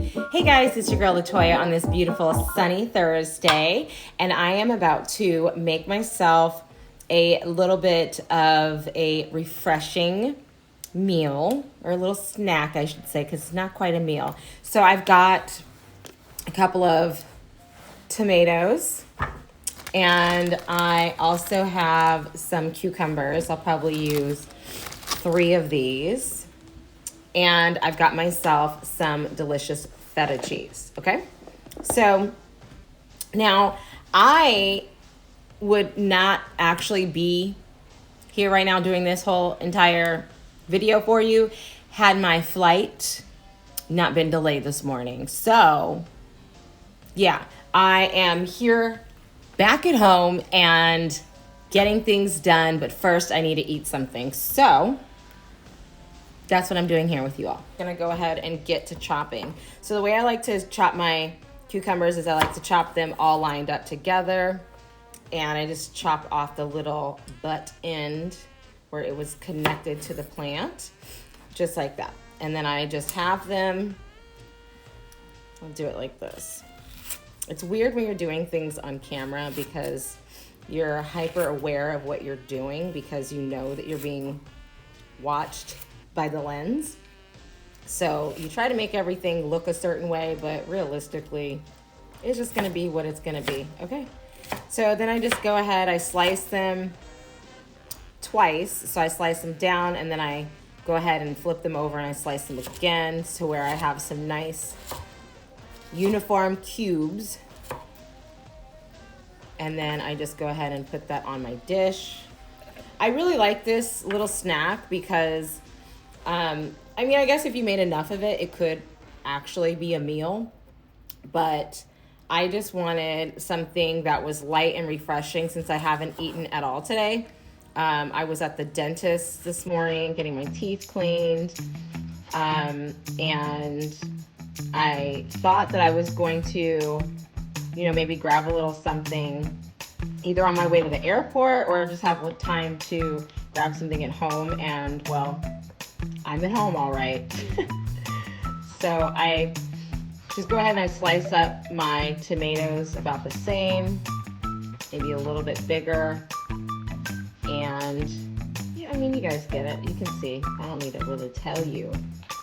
Hey guys, it's your girl Latoya on this beautiful sunny Thursday, and I am about to make myself a little bit of a refreshing meal, or a little snack I should say, because it's not quite a meal. So I've got a couple of tomatoes, and I also have some cucumbers. I'll probably use 3 of these. And I've got myself some delicious feta cheese, okay? So now I would not actually be here right now doing this whole entire video for you had my flight not been delayed this morning. So yeah, I am here back at home and getting things done, but first I need to eat something. So that's what I'm doing here with you all. I'm gonna go ahead and get to chopping. So the way I like to chop my cucumbers is I like to chop them all lined up together, and I just chop off the little butt end where it was connected to the plant, just like that. And then I just have them, I'll do it like this. It's weird when you're doing things on camera because you're hyper aware of what you're doing because you know that you're being watched by the lens. So you try to make everything look a certain way, but realistically, it's just gonna be what it's gonna be, okay? So then I just go ahead, I slice them twice. So I slice them down and then I go ahead and flip them over and I slice them again to where I have some nice uniform cubes. And then I just go ahead and put that on my dish. I really like this little snack because I mean, I guess if you made enough of it, it could actually be a meal, but I just wanted something that was light and refreshing since I haven't eaten at all today. I was at the dentist this morning getting my teeth cleaned, and I thought that I was going to, maybe grab a little something either on my way to the airport or just have time to grab something at home, and well, I'm at home all right. So I just go ahead and I slice up my tomatoes about the same, maybe a little bit bigger. And yeah, I mean, you guys get it. You can see. I don't need to really tell you.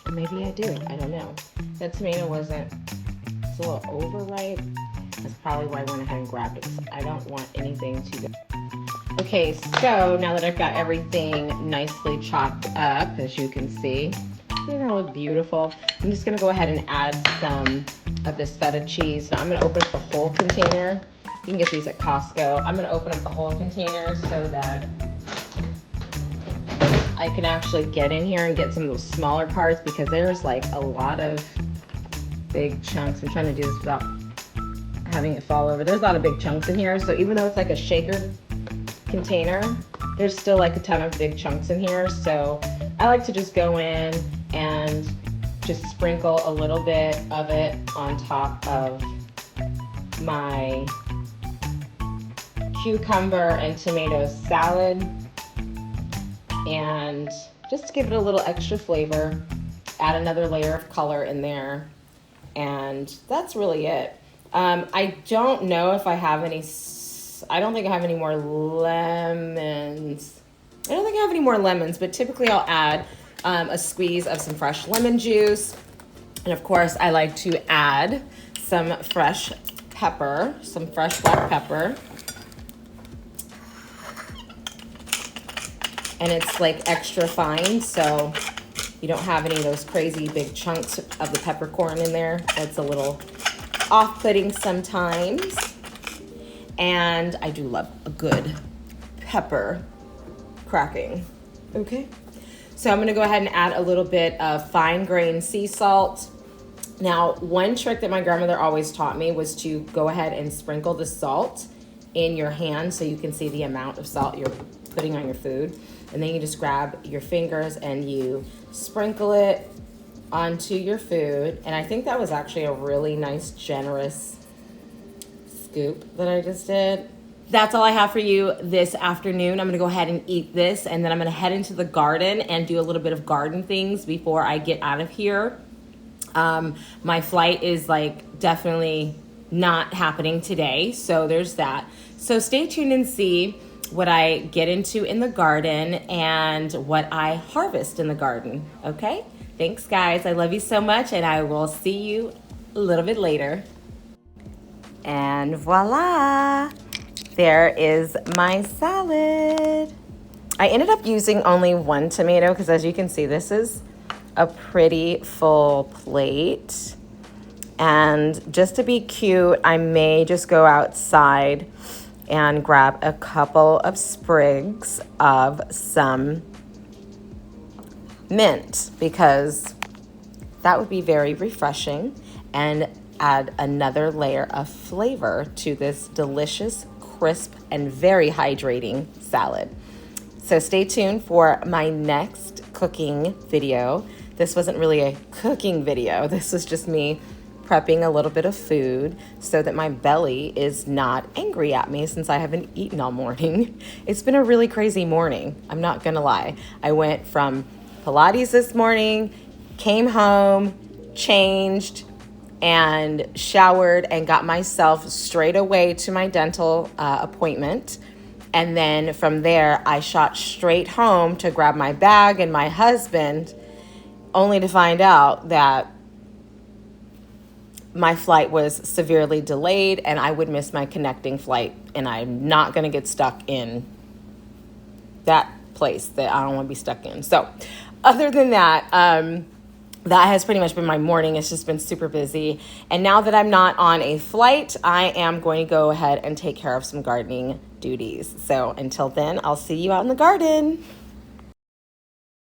Or maybe I do. I don't know. That tomato it's a little overripe. That's probably why I went ahead and grabbed it. I don't want anything to go. Okay, so now that I've got everything nicely chopped up, as you can see, it's gonna look beautiful. I'm just gonna go ahead and add some of this feta cheese. So I'm gonna open up the whole container. You can get these at Costco. I'm gonna open up the whole container so that I can actually get in here and get some of those smaller parts because there's like a lot of big chunks. I'm trying to do this without having it fall over. There's a lot of big chunks in here. So even though it's like a shaker container, there's still like a ton of big chunks in here. So I like to just go in and just sprinkle a little bit of it on top of my cucumber and tomato salad, and just to give it a little extra flavor, add another layer of color in there, and that's really it. I don't know if I have any, I don't think I have any more lemons. I don't think I have any more lemons, but typically I'll add a squeeze of some fresh lemon juice. And of course, I like to add some fresh pepper, some fresh black pepper. And it's like extra fine, so you don't have any of those crazy big chunks of the peppercorn in there. That's a little off-putting sometimes. And I do love a good pepper cracking, okay? So I'm gonna go ahead and add a little bit of fine grained sea salt. Now, one trick that my grandmother always taught me was to go ahead and sprinkle the salt in your hand so you can see the amount of salt you're putting on your food. And then you just grab your fingers and you sprinkle it onto your food. And I think that was actually a really nice, generous scoop that I just did. That's all I have for you this afternoon. I'm gonna go ahead and eat this, and then I'm gonna head into the garden and do a little bit of garden things before I get out of here. My flight is like definitely not happening today, so there's that. So stay tuned and see what I get into in the garden and what I harvest in the garden, okay? Thanks, guys. I love you so much, and I will see you a little bit later. And voila, there is my salad. I ended up using only one tomato because, as you can see, this is a pretty full plate. And just to be cute, I may just go outside and grab a couple of sprigs of some mint, because that would be very refreshing and add another layer of flavor to this delicious, crisp, and very hydrating salad. So stay tuned for my next cooking video. This wasn't really a cooking video. This was just me prepping a little bit of food so that my belly is not angry at me since I haven't eaten all morning. It's been a really crazy morning. I'm not gonna lie. I went from Pilates this morning, came home, changed, and showered and got myself straight away to my dental appointment. And then from there, I shot straight home to grab my bag and my husband, only to find out that my flight was severely delayed and I would miss my connecting flight, and I'm not going to get stuck in that place that I don't want to be stuck in. So other than that, that has pretty much been my morning. It's just been super busy. And now that I'm not on a flight, I am going to go ahead and take care of some gardening duties. So until then, I'll see you out in the garden.